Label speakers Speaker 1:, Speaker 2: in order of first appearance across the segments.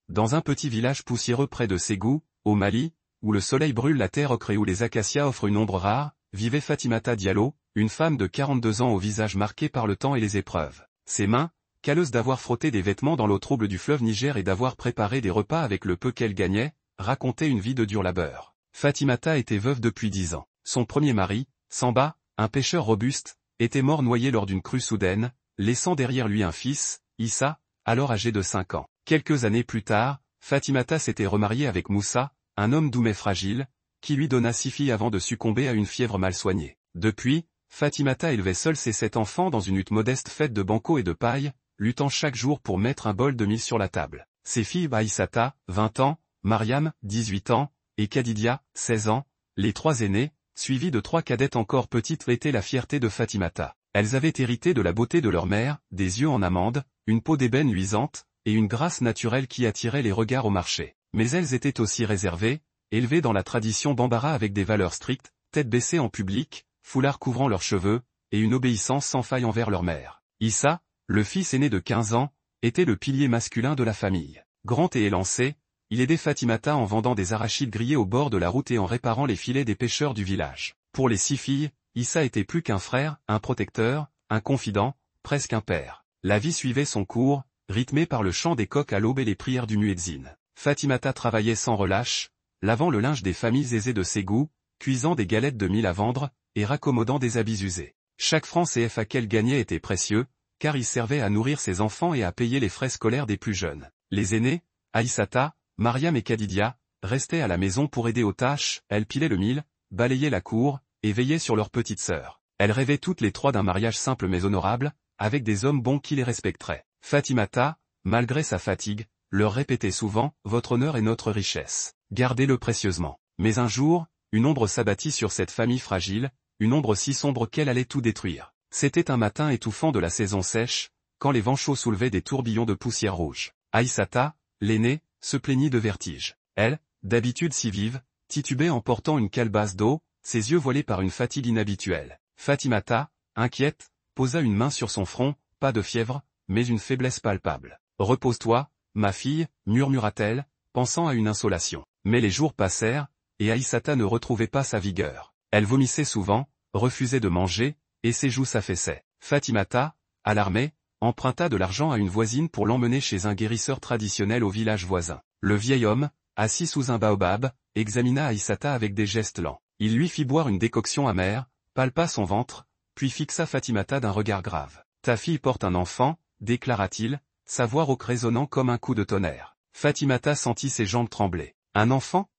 Speaker 1: Dans un petit village poussiéreux près de Ségou, au Mali, où le soleil brûle la terre ocre et où les acacias offrent une ombre rare, vivait Fatimata Diallo, une femme de 42 ans au visage marqué par le temps et les épreuves. Ses mains, calleuses d'avoir frotté des vêtements dans l'eau trouble du fleuve Niger et d'avoir préparé des repas avec le peu qu'elle gagnait, racontaient une vie de dur labeur. Fatimata était veuve depuis 10 ans. Son premier mari, Samba, un pêcheur robuste, était mort noyé lors d'une crue soudaine, laissant derrière lui un fils, Issa, alors âgé de 5 ans. Quelques années plus tard, Fatimata s'était remariée avec Moussa, un homme doux mais fragile, qui lui donna 6 filles avant de succomber à une fièvre mal soignée. Depuis, Fatimata élevait seule ses 7 enfants dans une hutte modeste faite de banco et de paille, luttant chaque jour pour mettre un bol de mie sur la table. Ses filles Aïssata, 20 ans, Mariam, 18 ans, et Kadidia, 16 ans, les 3 aînées, suivies de 3 cadettes encore petites, étaient la fierté de Fatimata. Elles avaient hérité de la beauté de leur mère, des yeux en amande, une peau d'ébène luisante, et une grâce naturelle qui attirait les regards au marché. Mais elles étaient aussi réservées, élevées dans la tradition bambara avec des valeurs strictes, tête baissée en public, foulard couvrant leurs cheveux, et une obéissance sans faille envers leur mère. Issa, le fils aîné de 15 ans, était le pilier masculin de la famille. Grand et élancé, il aidait Fatimata en vendant des arachides grillés au bord de la route et en réparant les filets des pêcheurs du village. Pour les 6 filles, Issa était plus qu'un frère, un protecteur, un confident, presque un père. La vie suivait son cours, rythmée par le chant des coqs à l'aube et les prières du muezzin. Fatimata travaillait sans relâche, lavant le linge des familles aisées de Ségou, cuisant des galettes de mil à vendre, et raccommodant des habits usés. Chaque franc CFA qu'elle gagnait était précieux, car il servait à nourrir ses enfants et à payer les frais scolaires des plus jeunes. Les aînés, Aïssata, Mariam et Kadidia, restaient à la maison pour aider aux tâches, elles pilaient le mil, balayaient la cour, et veillaient sur leur petite sœur. Elles rêvaient toutes les 3 d'un mariage simple mais honorable, avec des hommes bons qui les respecteraient. Fatimata, malgré sa fatigue, leur répétait souvent, « Votre honneur est notre richesse. Gardez-le précieusement. » Mais un jour, une ombre s'abattit sur cette famille fragile, une ombre si sombre qu'elle allait tout détruire. C'était un matin étouffant de la saison sèche, quand les vents chauds soulevaient des tourbillons de poussière rouge. Aïssata, l'aînée, se plaignit de vertige. Elle, d'habitude si vive, titubait en portant une calebasse d'eau, ses yeux voilés par une fatigue inhabituelle. Fatimata, inquiète, posa une main sur son front, pas de fièvre, mais une faiblesse palpable. « Repose-toi, ma fille, murmura-t-elle, pensant à une insolation. Mais les jours passèrent, et Aïssata ne retrouvait pas sa vigueur. Elle vomissait souvent, refusait de manger, et ses joues s'affaissaient. Fatimata, alarmée, emprunta de l'argent à une voisine pour l'emmener chez un guérisseur traditionnel au village voisin. Le vieil homme, assis sous un baobab, examina Aïssata avec des gestes lents. Il lui fit boire une décoction amère, palpa son ventre, puis fixa Fatimata d'un regard grave. « Ta fille porte un enfant, déclara-t-il, sa voix rauque résonnant comme un coup de tonnerre. Fatimata sentit ses jambes trembler. « Un enfant ?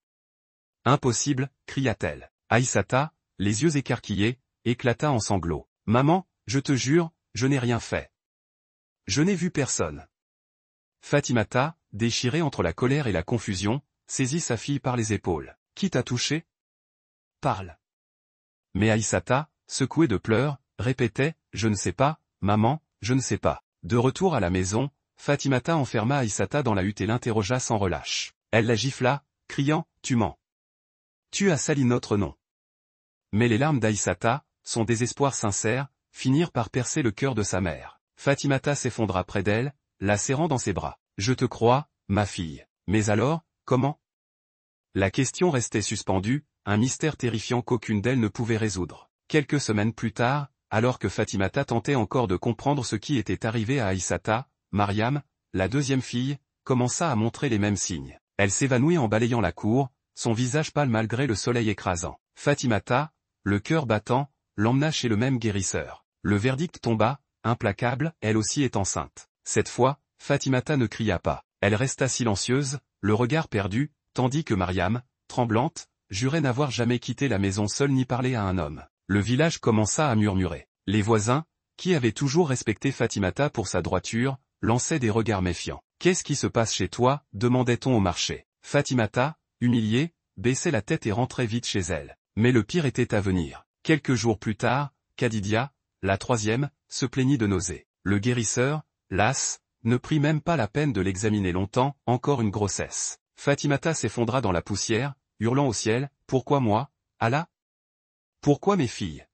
Speaker 1: Impossible, cria-t-elle. Aïssata, les yeux écarquillés, éclata en sanglots. « Maman, je te jure, je n'ai rien fait. Je n'ai vu personne. » Fatimata, déchirée entre la colère et la confusion, saisit sa fille par les épaules. « Qui t'a touché ? Parle. » Mais Aïssata, secouée de pleurs, répétait, « Je ne sais pas, maman, je ne sais pas. » De retour à la maison, Fatimata enferma Aïssata dans la hutte et l'interrogea sans relâche. Elle la gifla, criant, « Tu mens. Tu as sali notre nom. » Mais les larmes d'Aïssata, son désespoir sincère, finirent par percer le cœur de sa mère. Fatimata s'effondra près d'elle, la serrant dans ses bras. « Je te crois, ma fille. Mais alors, comment ?» La question restait suspendue, un mystère terrifiant qu'aucune d'elles ne pouvait résoudre. Quelques semaines plus tard, alors que Fatimata tentait encore de comprendre ce qui était arrivé à Aïssata, Mariam, la deuxième fille, commença à montrer les mêmes signes. Elle s'évanouit en balayant la cour, son visage pâle malgré le soleil écrasant. Fatimata, le cœur battant, l'emmena chez le même guérisseur. Le verdict tomba, implacable, elle aussi est enceinte. Cette fois, Fatimata ne cria pas. Elle resta silencieuse, le regard perdu, tandis que Mariam, tremblante, jurait n'avoir jamais quitté la maison seule ni parlé à un homme. Le village commença à murmurer. Les voisins, qui avaient toujours respecté Fatimata pour sa droiture, lançaient des regards méfiants. « Qu'est-ce qui se passe chez toi ?» demandait-on au marché. Fatimata, humiliée, baissait la tête et rentrait vite chez elle. Mais le pire était à venir. Quelques jours plus tard, Kadidia, la troisième, se plaignit de nausées. Le guérisseur, las, ne prit même pas la peine de l'examiner longtemps, encore une grossesse. Fatimata s'effondra dans la poussière, hurlant au ciel, « Pourquoi moi, Allah ? Pourquoi mes filles ?»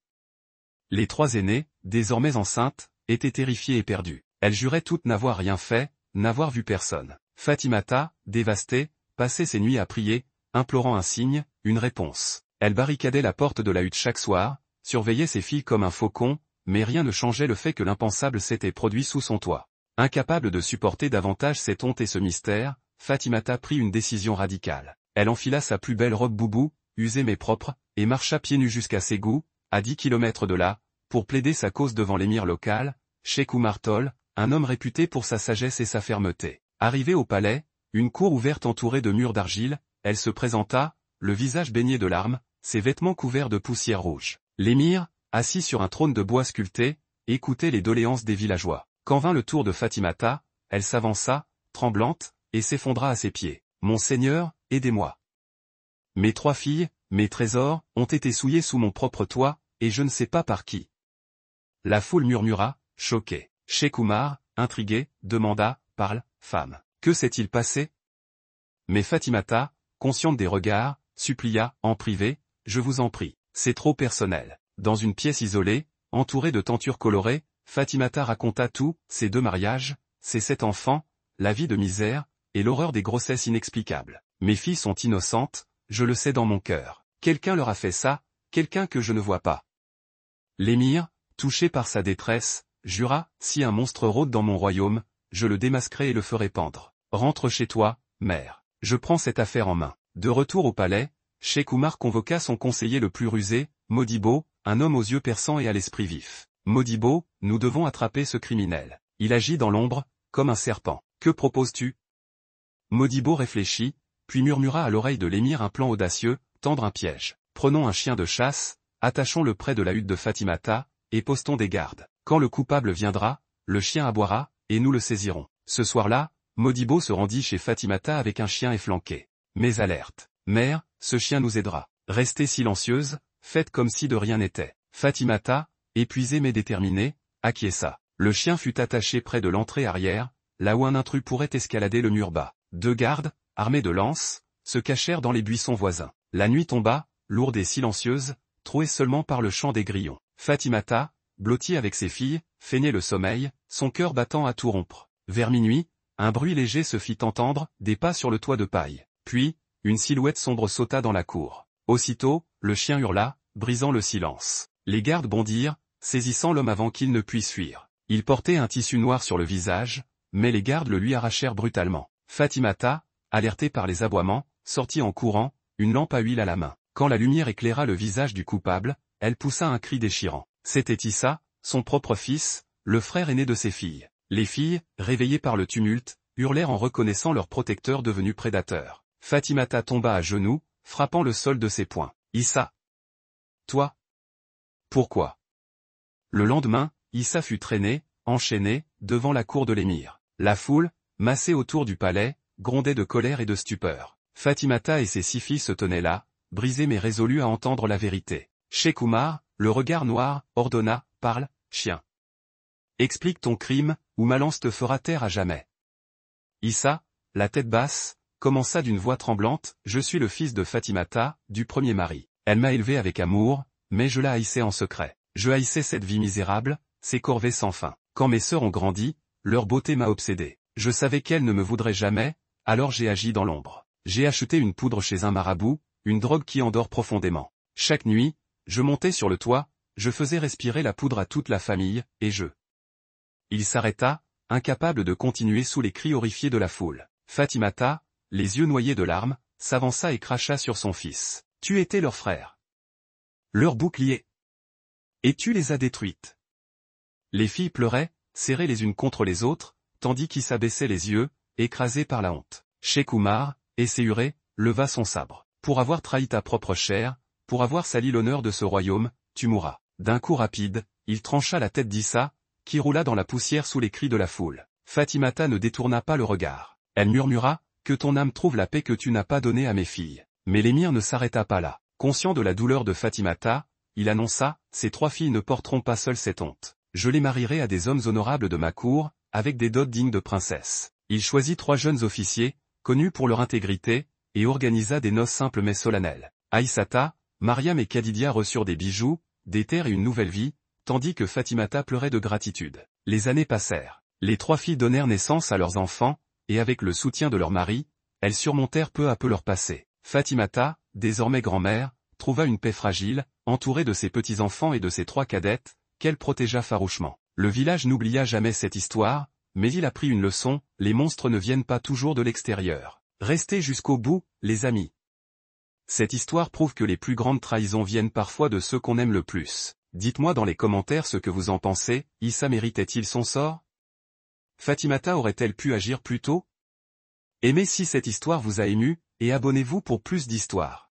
Speaker 1: Les 3 aînées, désormais enceintes, étaient terrifiées et perdues. Elles juraient toutes n'avoir rien fait, n'avoir vu personne. Fatimata, dévastée, passait ses nuits à prier, implorant un signe, une réponse. Elle barricadait la porte de la hutte chaque soir, surveillait ses filles comme un faucon, mais rien ne changeait le fait que l'impensable s'était produit sous son toit. Incapable de supporter davantage cette honte et ce mystère, Fatimata prit une décision radicale. Elle enfila sa plus belle robe boubou, usée mais propre, et marcha pieds nus jusqu'à Ségou, à 10 kilomètres de là, pour plaider sa cause devant l'émir local, Cheikh Oumar Tol, un homme réputé pour sa sagesse et sa fermeté. Arrivée au palais, une cour ouverte entourée de murs d'argile, elle se présenta, le visage baigné de larmes, ses vêtements couverts de poussière rouge. L'émir, assis sur un trône de bois sculpté, écoutait les doléances des villageois. Quand vint le tour de Fatimata, elle s'avança, tremblante, et s'effondra à ses pieds. « Mon Seigneur, aidez-moi. Mes 3 filles, mes trésors, ont été souillés sous mon propre toit, et je ne sais pas par qui. » La foule murmura, choquée. Cheikh Oumar, intrigué, demanda, « Parle, femme. Que s'est-il passé ?» Mais Fatimata, consciente des regards, supplia, en privé, « Je vous en prie, c'est trop personnel. » Dans une pièce isolée, entourée de tentures colorées, Fatimata raconta tout, ses 2 mariages, ses 7 enfants, la vie de misère, et l'horreur des grossesses inexplicables. « Mes filles sont innocentes, je le sais dans mon cœur. Quelqu'un leur a fait ça, quelqu'un que je ne vois pas. » L'émir, touché par sa détresse, jura, « Si un monstre rôde dans mon royaume, je le démasquerai et le ferai pendre. Rentre chez toi, mère. Je prends cette affaire en main. » De retour au palais, Cheikh Oumar convoqua son conseiller le plus rusé, Modibo, un homme aux yeux perçants et à l'esprit vif. « Modibo, nous devons attraper ce criminel. Il agit dans l'ombre, comme un serpent. Que proposes-tu » Modibo réfléchit, puis murmura à l'oreille de l'émir un plan audacieux, tendre un piège. « Prenons un chien de chasse, attachons-le près de la hutte de Fatimata, et postons des gardes. Quand le coupable viendra, le chien aboiera, et nous le saisirons. » Ce soir-là, Modibo se rendit chez Fatimata avec un chien efflanqué. Mais alerte. « Mère, ce chien nous aidera. Restez silencieuse, faites comme si de rien n'était. » Fatimata, épuisée mais déterminée, acquiesça. Le chien fut attaché près de l'entrée arrière, là où un intrus pourrait escalader le mur bas. 2 gardes, armés de lances, se cachèrent dans les buissons voisins. La nuit tomba, lourde et silencieuse, trouée seulement par le chant des grillons. Fatimata, blottie avec ses filles, feignait le sommeil, son cœur battant à tout rompre. Vers minuit, un bruit léger se fit entendre, des pas sur le toit de paille. Puis, une silhouette sombre sauta dans la cour. Aussitôt, le chien hurla, brisant le silence. Les gardes bondirent, saisissant l'homme avant qu'il ne puisse fuir. Il portait un tissu noir sur le visage, mais les gardes le lui arrachèrent brutalement. Fatimata, alertée par les aboiements, sortit en courant, une lampe à huile à la main. Quand la lumière éclaira le visage du coupable, elle poussa un cri déchirant. C'était Issa, son propre fils, le frère aîné de ses filles. Les filles, réveillées par le tumulte, hurlèrent en reconnaissant leur protecteur devenu prédateur. Fatimata tomba à genoux, frappant le sol de ses poings. « Issa. Toi. Pourquoi ?» Le lendemain, Issa fut traîné, enchaîné, devant la cour de l'émir. La foule, massée autour du palais, grondait de colère et de stupeur. Fatimata et ses 6 filles se tenaient là, brisées mais résolues à entendre la vérité. Cheikh Oumar, le regard noir, ordonna, « Parle, chien. Explique ton crime, ou ma lance te fera taire à jamais. » Issa, la tête basse, commença d'une voix tremblante, « Je suis le fils de Fatimata, du premier mari. Elle m'a élevé avec amour, mais je la haïssais en secret. Je haïssais cette vie misérable, ces corvées sans fin. Quand mes sœurs ont grandi, leur beauté m'a obsédé. Je savais qu'elles ne me voudraient jamais, alors j'ai agi dans l'ombre. J'ai acheté une poudre chez un marabout, une drogue qui endort profondément. Chaque nuit, je montais sur le toit, je faisais respirer la poudre à toute la famille, et je... » Il s'arrêta, incapable de continuer sous les cris horrifiés de la foule. Fatimata, les yeux noyés de larmes, s'avança et cracha sur son fils. « Tu étais leur frère. Leur bouclier. Et tu les as détruites. » Les filles pleuraient, serrées les unes contre les autres, tandis qu'Issa baissait les yeux, écrasé par la honte. Cheikh Oumar, esséuré, leva son sabre. « Pour avoir trahi ta propre chair, pour avoir sali l'honneur de ce royaume, tu mourras. » D'un coup rapide, il trancha la tête d'Issa, qui roula dans la poussière sous les cris de la foule. Fatimata ne détourna pas le regard. Elle murmura, « Que ton âme trouve la paix que tu n'as pas donnée à mes filles. » Mais l'émir ne s'arrêta pas là. Conscient de la douleur de Fatimata, il annonça, « Ces 3 filles ne porteront pas seules cette honte. Je les marierai à des hommes honorables de ma cour, avec des dots dignes de princesses. » Il choisit 3 jeunes officiers, connus pour leur intégrité, et organisa des noces simples mais solennelles. Aïssata, Mariam et Khadidia reçurent des bijoux, des terres et une nouvelle vie, tandis que Fatimata pleurait de gratitude. Les années passèrent. Les 3 filles donnèrent naissance à leurs enfants, et avec le soutien de leur mari, elles surmontèrent peu à peu leur passé. Fatimata, désormais grand-mère, trouva une paix fragile, entourée de ses petits-enfants et de ses 3 cadettes, qu'elle protégea farouchement. Le village n'oublia jamais cette histoire, mais il apprit une leçon, les monstres ne viennent pas toujours de l'extérieur. Restez jusqu'au bout, les amis. Cette histoire prouve que les plus grandes trahisons viennent parfois de ceux qu'on aime le plus. Dites-moi dans les commentaires ce que vous en pensez, Issa méritait-il son sort? Fatimata aurait-elle pu agir plus tôt? Aimez si cette histoire vous a ému, et abonnez-vous pour plus d'histoires.